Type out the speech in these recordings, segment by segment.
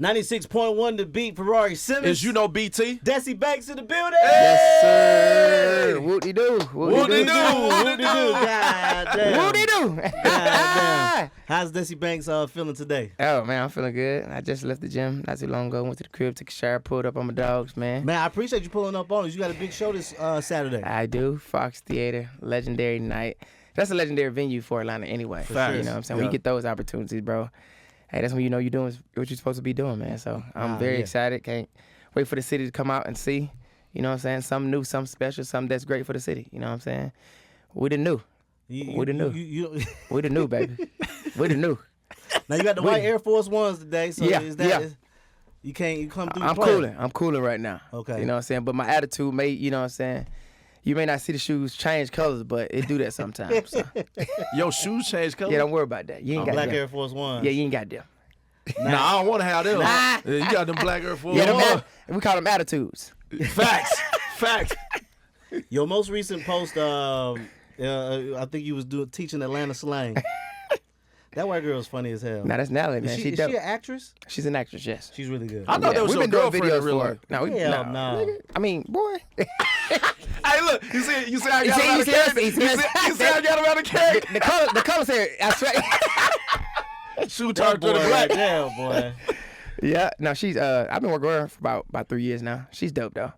96.1 The Beat, Ferrari Simmons. Is you know BT? Desi Banks in the building. Yes, sir. Whoop-de-doo. Whoop-de-doo. God damn. Whoop-de-doo. God damn. How's Desi Banks feeling today? Oh, man, I'm feeling good. I just left the gym not too long ago. Went to the crib, took a shower, pulled up on my dogs, man. Man, I appreciate you pulling up on us. You got a big show this Saturday. I do. Fox Theater, legendary night. That's a legendary venue for Atlanta anyway. For sure. You know what I'm saying? When you get those opportunities, bro, hey, that's when you know you're doing what you're supposed to be doing, man. So I'm very excited. Can't wait for the city to come out and see, you know what I'm saying, something new, something special, something that's great for the city. You know what I'm saying? We the new. We the new. We the new, baby. We the new. Now you got the white Air Force Ones today, so you come through. I'm cooling right now. Okay. You know what I'm saying? But my attitude may, you know what I'm saying, you may not see the shoes change colors, but it do that sometimes. So. Your shoes change color? Yeah, don't worry about that. You ain't got black them. Air Force Ones. Yeah, you ain't got them. Nah, I don't want to have them. You got them black Air Force Yeah, we call them attitudes. Facts. Facts. Your most recent post, I think you was teaching Atlanta slang. That white girl is funny as hell. Nah, that's Natalie, man. Is she an actress? She's an actress, yes. She's really good. I thought that was your girlfriend in real life. No, no. I mean, boy. Hey, look, you see I got him out of character? You see I got him out of character? The colors here, I swear. Shoe turned to the black. Damn, boy. Yeah, no, she's, I've been working with her for about 3 years now. She's dope, though.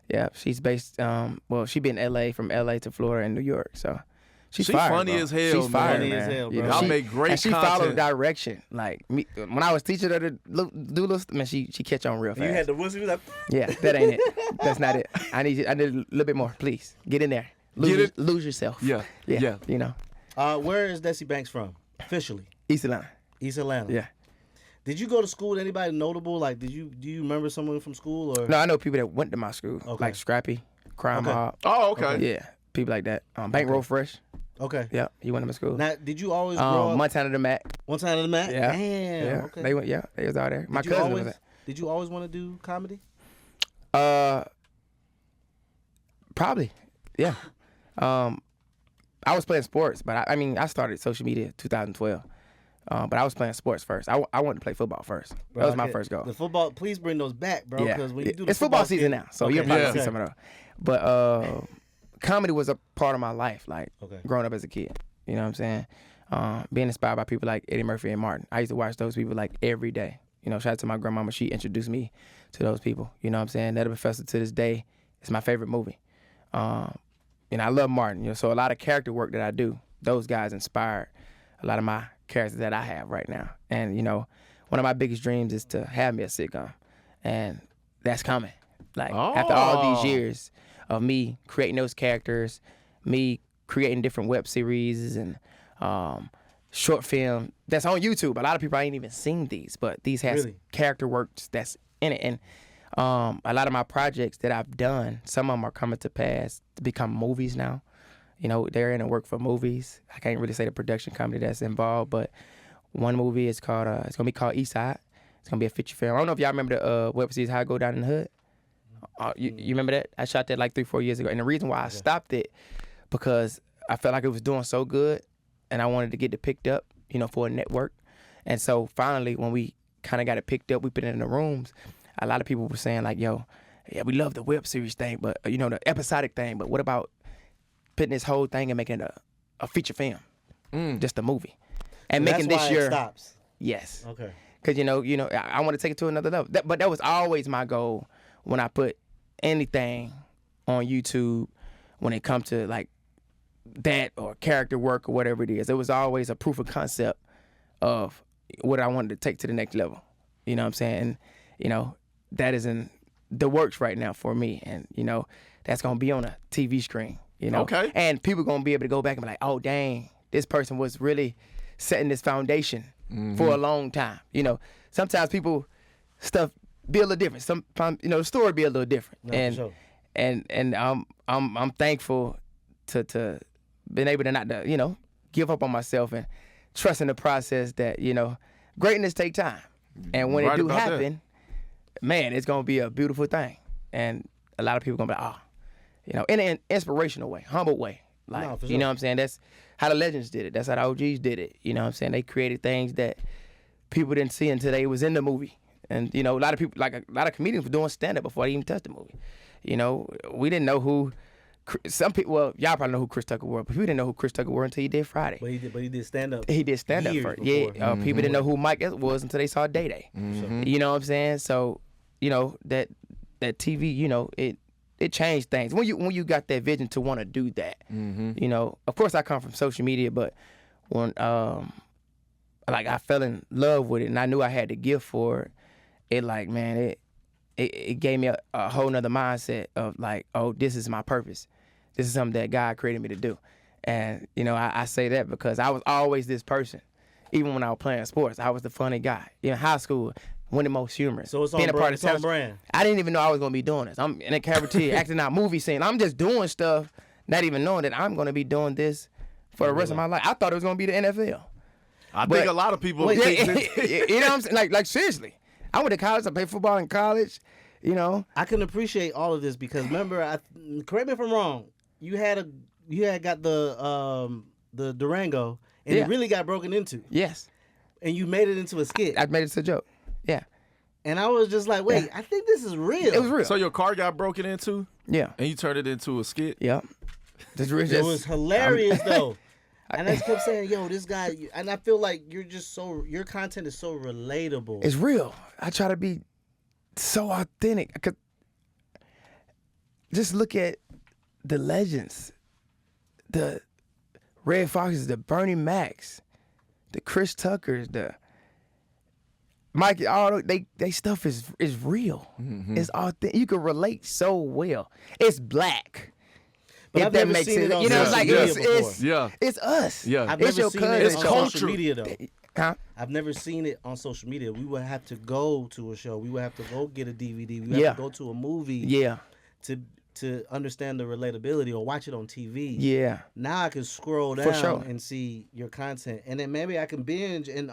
Yeah, she's based, she been in L.A., from L.A. to Florida and New York, so. She's fire, funny bro. as hell, She's fire, funny man. as hell, bro. Y'all make great and she content. followed direction. Like me, when I was teaching her to do little, man, she catch on real fast. You had the whistle, you was like, yeah, that ain't it. That's not it. I need a little bit more, please. Get in there. Lose yourself. Yeah. You know. where is Desi Banks from, officially? East Atlanta. East Atlanta. Yeah. Did you go to school with anybody notable? Like, do you remember someone from school? Or No, I know people that went to my school, like Scrappy, Crime Mob. Oh, okay. Yeah, people like that. Bankroll Fresh. Okay. Yeah, he went to my school. Now, did you always grow up? Montana the Mac. Montana the Mac? Yeah. Damn. Yeah. Okay. They went. Yeah, they was out there. My cousin was there. Did you always want to do comedy? Probably. Yeah. I was playing sports, but I started social media 2012. But I was playing sports first. I wanted to play football first. Bro, that was my first goal. The football, please bring those back, bro. Because when you do the it's football season now, so you'll probably see Okay. some of those. But comedy was a part of my life, like growing up as a kid. You know what I'm saying? Being inspired by people like Eddie Murphy and Martin. I used to watch those people like every day. You know, shout out to my grandmama. She introduced me to those people. You know what I'm saying? That Professor to this day is my favorite movie. And I love Martin. You know, so a lot of character work that I do, those guys inspired a lot of my characters that I have right now. And, you know, one of my biggest dreams is to have me a sitcom. And that's coming. Like, after all these years of me creating those characters, me creating different web series and short film that's on YouTube. A lot of people ain't even seen these, but these has character works that's in it. And a lot of my projects that I've done, some of them are coming to pass to become movies now. You know, they're in the work for movies. I can't really say the production company that's involved, but one movie is called, it's going to be called East Side. It's going to be a feature film. I don't know if y'all remember the web series How I Go Down in the Hood. You remember that? I shot that like 3-4 years ago. And the reason why I stopped it, because I felt like it was doing so good and I wanted to get it picked up, you know, for a network. And so finally, when we kind of got it picked up, we put it in the rooms, a lot of people were saying like, yo, yeah, we love the web series thing, but, you know, the episodic thing, but what about putting this whole thing and making a feature film, just a movie. And so making that's this why year. It stops. Yes. Okay. Because, you know, I want to take it to another level. But that was always my goal when I put anything on YouTube when it comes to like that or character work or whatever it is. It was always a proof of concept of what I wanted to take to the next level. You know what I'm saying? And, you know, that is in the works right now for me. And, you know, that's going to be on a TV screen, you know? Okay. And people going to be able to go back and be like, oh, dang, this person was really setting this foundation for a long time. You know, sometimes people stuff be a little different. Sometimes, you know, the story be a little different. No, and for sure. and I'm thankful to been able to not to, you know, give up on myself and trust in the process that, you know, greatness take time. And when it do happen, man, it's gonna be a beautiful thing. And a lot of people gonna be like, oh, you know, in an inspirational way, humble way. Like, No, for you sure. know what I'm saying? That's how the legends did it. That's how the OGs did it. You know what I'm saying? They created things that people didn't see until they was in the movie. And a lot of people, like a lot of comedians, were doing stand up before they even touched the movie. We didn't know who. Some people, well, y'all probably know who Chris Tucker was, but we didn't know who Chris Tucker was until he did Friday. But he did stand up. He did stand up first. Yeah, people didn't know who Mike was until they saw Day Day. You know what I'm saying? So, that TV, it changed things when you got that vision to want to do that. Of course, I come from social media, but when I fell in love with it and I knew I had the gift for it, it gave me a whole nother mindset of like, oh, this is my purpose. This is something that God created me to do. And, I say that because I was always this person. Even when I was playing sports, I was the funny guy. In high school, one of the most humorous. So it's on brand. I didn't even know I was going to be doing this. I'm in a cafeteria acting out movie scene. I'm just doing stuff, not even knowing that I'm going to be doing this for the rest of my life. I thought it was going to be the NFL. I think a lot of people think you know what I'm saying? Like seriously. I went to college. I played football in college. I can appreciate all of this because remember, correct me if I'm wrong. You had got the Durango and it really got broken into. Yes. And you made it into a skit. I made it to a joke. Yeah. And I was just like, wait, I think this is real. It was real. So your car got broken into? Yeah. And you turned it into a skit? Yeah. It was hilarious though. And I just kept saying, yo, this guy, and I feel like your content is so relatable. It's real. I try to be so authentic. Just look at the legends, the Red Foxes, the Bernie Macs, the Chris Tuckers, the Mike. All they stuff is real. It's authentic. You can relate so well. It's black. But if that makes sense, it's us. Yeah, I've never seen it on social media though. Huh? I've never seen it on social media. We would have to go to a show. We would have to go get a DVD. We would have to go to a movie. Yeah. To understand the relatability or watch it on TV. Yeah. Now I can scroll down and see your content, and then maybe I can binge and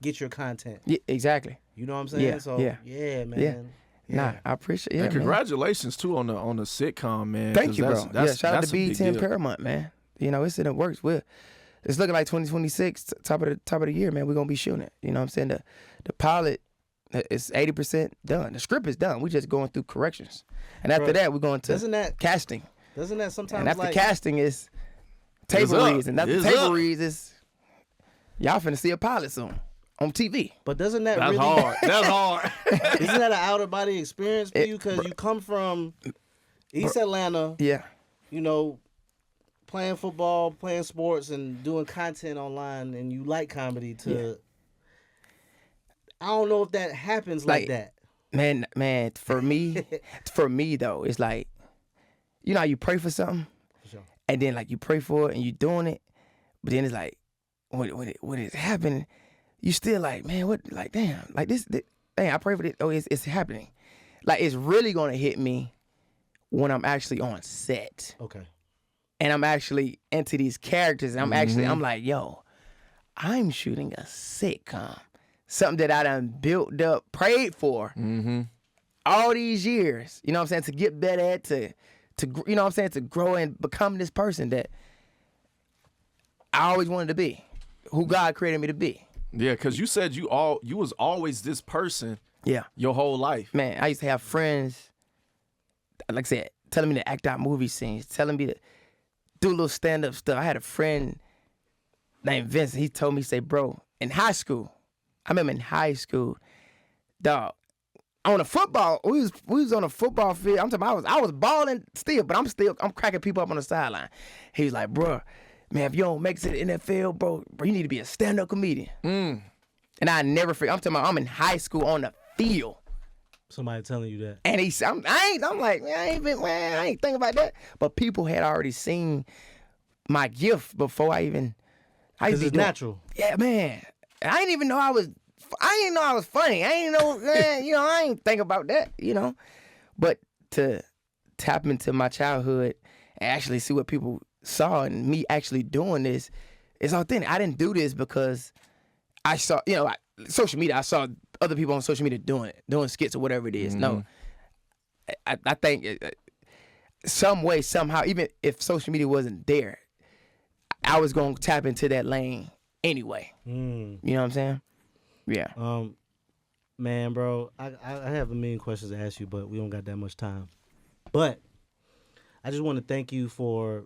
get your content. Yeah, exactly. You know what I'm saying? Yeah. So yeah, man. Yeah. Nah, I appreciate it. And congratulations too on the sitcom, man. Thank you, bro. Shout out to BT and Paramount, man. It's in the works. It's looking like 2026, top of the year, man. We're gonna be shooting it. You know what I'm saying? The pilot is 80% done. The script is done. We're just going through corrections. And after that, we're going to casting. Doesn't that sometimes and after casting is table reads. And after table reads is y'all finna see a pilot soon on TV. But doesn't that That's really hard. That's hard. Isn't that an out of body experience for you? Because you come from East Atlanta. Yeah. Playing football, playing sports, and doing content online, and you like comedy. I don't know if that happens like that. Man, for me though, it's like, how you pray for something, and then like you pray for it and you doing it, but then it's like when it's happening, you still like, man, what, like, damn, like this damn, I pray for this. Oh, it's happening. Like, it's really gonna hit me when I'm actually on set. Okay. And I'm actually into these characters, and I'm like, yo, I'm shooting a sitcom. Something that I done built up, prayed for all these years. You know what I'm saying? To get better at, to you know what I'm saying? To grow and become this person that I always wanted to be, who God created me to be. Yeah, because you said you was always this person. Yeah. Your whole life. Man, I used to have friends, like I said, telling me to act out movie scenes, telling me to do a little stand-up stuff. I had a friend named Vincent. He told me, say, bro, in high school, I remember in high school, dog, on a football, we was on a football field. I'm talking about I was balling still, but I'm cracking people up on the sideline. He was like, bro, man, if you don't make it to the NFL, bro, you need to be a stand-up comedian. And I never forget. I'm talking about I'm in high school on the field. Somebody telling you that. And I'm like, man, I ain't thinking about that. But people had already seen my gift before I even. Because it's natural. Yeah, man. I didn't even know I was funny. I didn't know, man, I ain't think about that, But to tap into my childhood and actually see what people saw and me actually doing this, it's authentic. I didn't do this because I saw, social media, I saw other people on social media doing it, doing skits or whatever it is. No. I think some way, somehow, even if social media wasn't there, I was going to tap into that lane anyway. You know what I'm saying? Yeah. Man, bro, I have a million questions to ask you, but we don't got that much time. But I just want to thank you for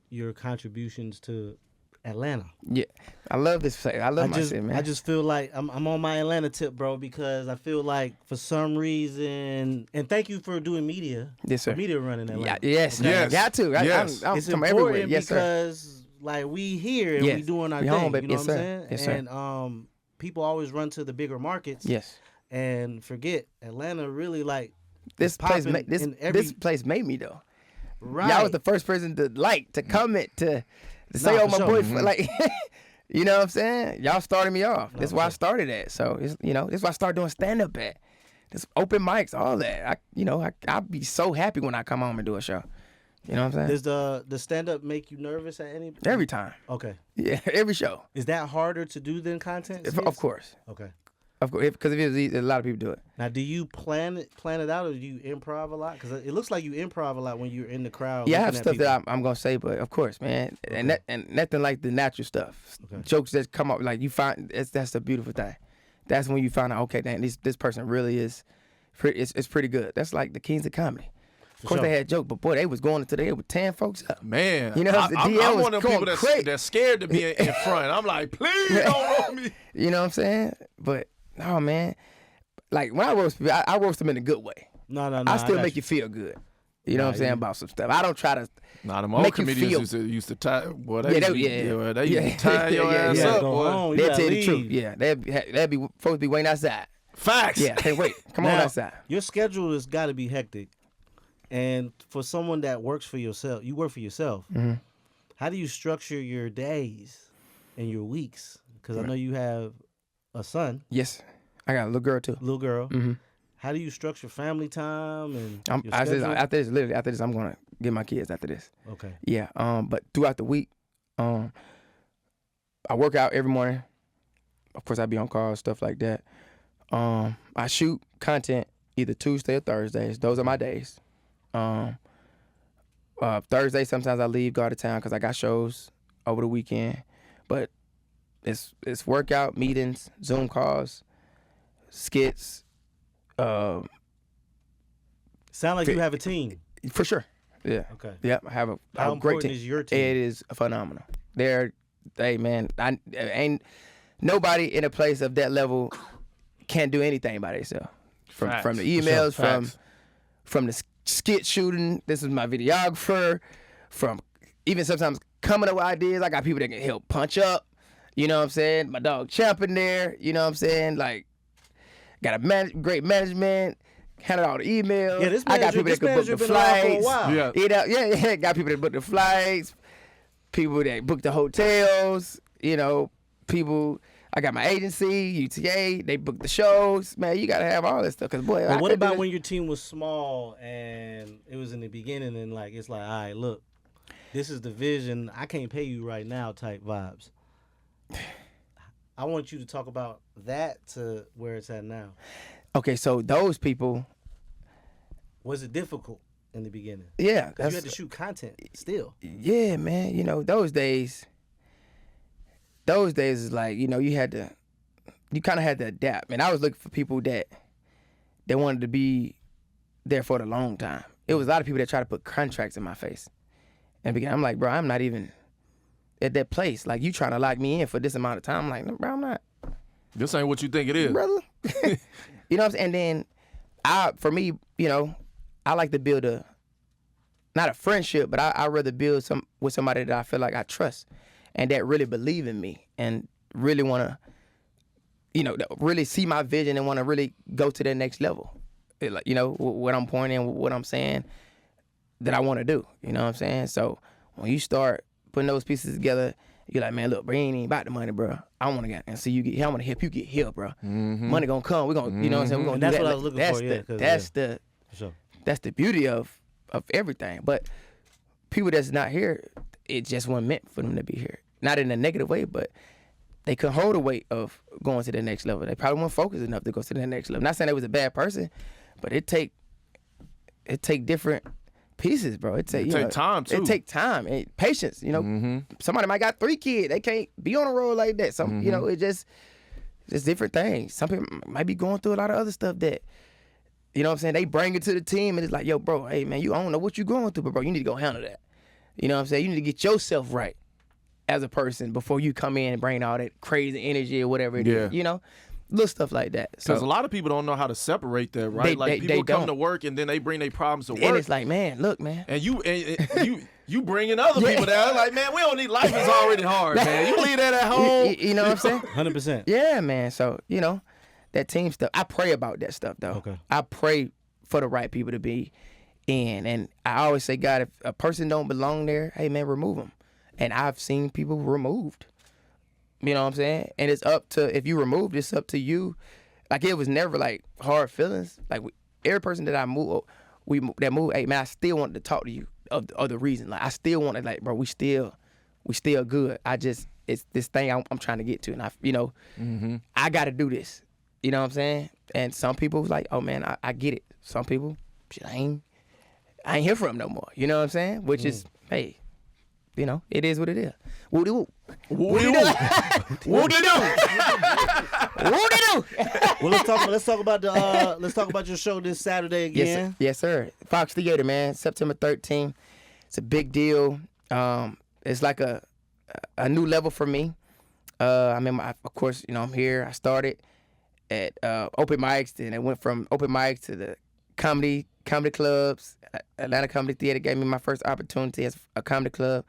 your contributions to Atlanta. Yeah, I love this place. I love my city, man. I just feel like I'm on my Atlanta tip, bro, because I feel like for some reason, and thank you for doing media. Yes, sir. Media running Atlanta. Yeah, yes, okay? yes. Got to. Yes. I'm it's from important everywhere. Yes, because sir. like we here and Yes. we doing our We thing. home, baby. You know Yes, what I'm sir. saying? Yes, sir. And people always run to the bigger markets. Yes. And forget Atlanta really like This place, popping this place made me though. right. Y'all was the first person to comment to say, Nah, "Oh, for my sure. boyfriend," like, you know what I'm saying? Y'all started me off. That's why I sure. started at. So it's, this why I started doing stand up at. This open mics, all that. I'll be so happy when I come home and do a show. You know what I'm saying? Does the stand up make you nervous at any? Every time. Okay. Yeah, every show. Is that harder to do than content? Of course. Okay. Of course, because if it was easy, a lot of people do it. Now, do you plan it out, or do you improv a lot? Because it looks like you improv a lot when you're in the crowd. Yeah, I have looking at stuff people. that I'm gonna say, but of course, man, and nothing like the natural stuff. Okay. Jokes that come up, like you find, that's the beautiful thing. That's when you find out, okay, damn, this person really is, it's pretty good. That's like the kings of comedy. Of course, sure. they had jokes, but boy, they was going into there with 10 folks up. Man, You know, the I'm DL was one of them people going crazy. that's scared to be in front. I'm like, please don't roll me. You know what I'm saying? But no, man, like when I roast people, I roast them in a good way. No. I still got make you feel good. You know what I'm saying about some stuff. I don't try to. Nah, them old Make you comedians feel- used to tie. Boy, Yeah, they used to tie your ass Yeah, up, go boy. home. You They'll gotta tell you the truth. leave. Yeah, they'll be supposed to be waiting outside. Facts. Yeah, hey, wait, come on Now, outside. Your schedule has got to be hectic, and for someone that works for yourself, you work for yourself. Mm-hmm. How do you structure your days and your weeks? Because I know you have a son, Yes, I got a little girl too. little girl. Mm-hmm. How do you structure family time and your After schedule? this, I'm gonna get my kids after this. Okay. Yeah. But throughout the week, I work out every morning. Of course, I be on call, stuff like that. I shoot content either Tuesday or Thursdays. Those are my days. Thursday, sometimes I leave, go out of town because I got shows over the weekend. But it's workout, meetings, Zoom calls, skits. Sound like you have a team. For sure. Yeah. Okay. Yep. I have a How great important team. is your team? It is phenomenal. Hey man, I ain't nobody in a place of that level can't do anything by themselves. From the emails, from the skit shooting. This is my videographer. From even sometimes coming up with ideas. I got people that can help punch up. You know what I'm saying? My dog Champ in there. You know what I'm saying? Like, got a great management. Handle all the emails. Yeah, this I got people that can book the been around for a flights. while. Yeah. Yeah. Got people that book the flights. People that book the hotels. You know, people. I got my agency, UTA. They book the shows. Man, you gotta have all this stuff. Cause boy, But what about when your team was small and it was in the beginning and like it's like, all right, look, this is the vision. I can't pay you right now type vibes. I want you to talk about that to where it's at now. Okay, so those people. Was it difficult in the beginning? Yeah, Because you had to shoot content still. Yeah, man. You know, those days is like, you kind of had to adapt. And I was looking for people that wanted to be there for the long time. It was a lot of people that tried to put contracts in my face. And I'm like, bro, I'm not even at that place. Like, you trying to lock me in for this amount of time. I'm like, no, bro, I'm not. This ain't what you think it is. Brother. You know what I'm saying? And then, for me, I like to build not a friendship, but I rather build with somebody that I feel like I trust and that really believe in me and really want to, really see my vision and want to really go to that next level. What I'm pointing, what I'm saying that I want to do. You know what I'm saying? So when you start putting those pieces together, you're like, man, look, bro, ain't even about the money, bro. I want to get and see you get here. I want to help you get here, bro. Mm-hmm. Money gonna come. We're gonna, you know what I'm saying? We're gonna And do that's that. what I was looking for, That's sure. that's the beauty of everything. But people that's not here, it just wasn't meant for them to be here. Not in a negative way, but they couldn't hold the weight of going to the next level. They probably weren't focused enough to go to the next level. Not saying they was a bad person, but it take different pieces, bro. It take time too. It take time and patience. Somebody might got 3 kids. They can't be on a road like that. Some, it just It's different things. Some people might be going through a lot of other stuff that, you know what I'm saying, they bring it to the team and it's like, yo, bro, hey, man, you I don't know what you're going through, but, bro, you need to go handle that. You know what I'm saying? You need to get yourself right as a person before you come in and bring all that crazy energy or whatever it is, you know? Little stuff like that. Because a lot of people don't know how to separate that, right? People come to work and then they bring their problems to work. And it's like, man, look, man. And you bringing other people down. Like, man, we don't need, life is already hard, man. You leave that at home. You know what I'm saying? 100%. Yeah, man. So, you know, that team stuff, I pray about that stuff, though. Okay. I pray for the right people to be in. And I always say, God, if a person don't belong there, hey, man, remove them. And I've seen people removed. You know what I'm saying? And it's up to, if you removed, it's up to you. Like, it was never, like, hard feelings. Like, every person that I moved, hey, man, I still wanted to talk to you of the reason. Like, I still wanted, like, bro, we still good. It's this thing I'm trying to get to. And, I got to do this. You know what I'm saying? And some people was like, oh, man, I get it. Some people, shit, I ain't here for them no more. You know what I'm saying? Which is, hey, you know, it is what it is. Woody woo. Woody doo. Woody doo. Woody doo. Well, let's talk about your show this Saturday again. Yes, sir. Fox Theater, man. September 13th. It's a big deal. It's like a new level for me. Of course, you know, I'm here. I started at open mics, and it went from open mics to the comedy clubs. Atlanta Comedy Theater gave me my first opportunity as a comedy club.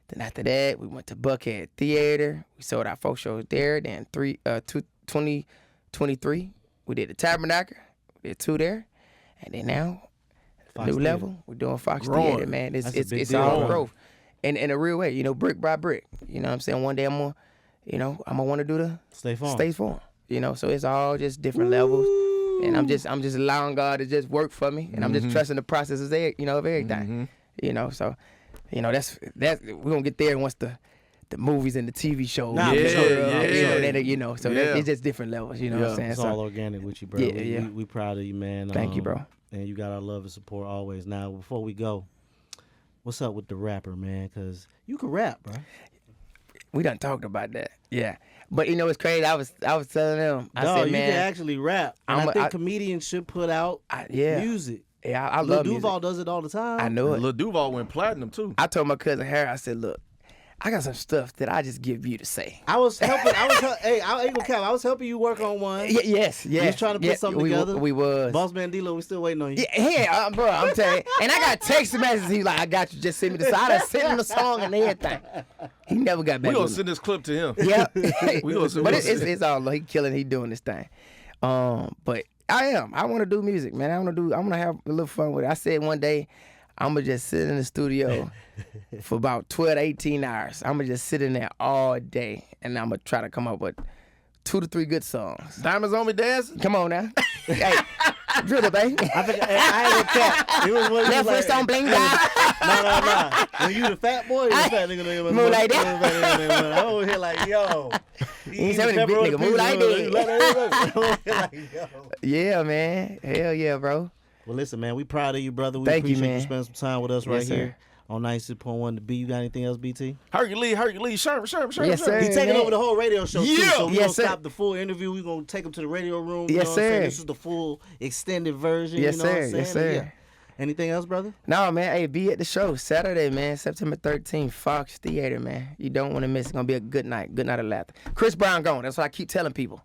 Then after that, we went to Buckhead Theater. We sold our 4 shows there. Then 2023, we did the Tabernacle. We did 2 there. And then now, Fox new Theater. Level, we're doing Fox Theater, man. It's all growth. And in a real way, you know, brick by brick. You know what I'm saying? One day I'm going to want to do the Stay Form. You know, so it's all just different levels. And I'm just allowing God to just work for me. And I'm just trusting the process of everything. You know, so, you know, that's we're going to get there once the movies and the TV shows. It's just different levels, you know what I'm saying? It's all organic with you, bro. We proud of you, man. Thank you, bro. And you got our love and support always. Now, before we go, what's up with the rapper, man? Because you can rap, bro. We done talked about that. Yeah. But you know what's crazy? I was telling them, I said, man, you can actually rap. And I think comedians should put out music. Yeah, I love music. Lil Duval does it all the time. I know it. Lil Duval went platinum too. I told my cousin Harry, I said, look, I got some stuff that I just give you to say. I was helping you work on one. Yes. You was trying to put something together. We was. Boss Man D-Lo, we still waiting on you. Yeah, bro, I'm telling you. And I got text messages. He's like, I got you. Just send me the song. I sent him the song and everything. He never got back. We gonna send this clip to him. Yeah. It's all he killing. He doing this thing. But I want to do music, man. I want to have a little fun with it. I said one day, I'm going to just sit in the studio for about 12 to 18 hours. I'm going to just sit in there all day, and I'm going to try to come up with 2 to 3 good songs. Diamonds on me dancing? Come on now. Hey, drill it, baby. I ain't gonna cap. It was what left wrist on bling down. No. When you the fat boy, you the fat nigga. Move like that. I'm over here like, yo. You ain't saying big nigga, move like that. Yeah, man. Hell yeah, bro. Well, listen, man, we proud of you, brother. We Thank appreciate you, man. You spending some time with us right here on 96.1 The B. You got anything else, BT? Hercules, Sherman. Yes, sir. He's taking over the whole radio show, too. So we're going to stop the full interview. We're going to take him to the radio room. Yes, sir. This is the full extended version. Yes, you know sir. What I'm Yes, sir. Yeah. Anything else, brother? No, man. Hey, be at the show Saturday, man. September 13th, Fox Theater, man. You don't want to miss it. It's going to be a good night. Good night of laughter. Chris Brown gone. That's what I keep telling people.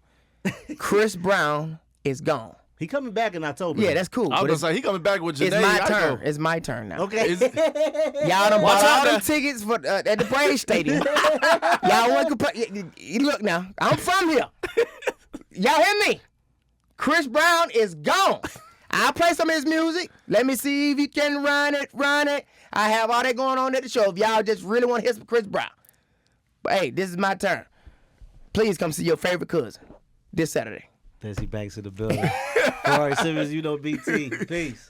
Chris Brown is gone. He coming back in October. Yeah, that's cool. I was going to say, he coming back with Janae. It's my turn. It's my turn now. Okay. Y'all done bought all them tickets for at the Braves Stadium. Y'all want to look now. I'm from here. Y'all hear me? Chris Brown is gone. I'll play some of his music. Let me see if you can run it. I have all that going on at the show. If y'all just really want to hear some Chris Brown. But hey, this is my turn. Please come see your favorite cousin this Saturday. Desi Banks in the building. Ferrari Simmons, BT. Peace.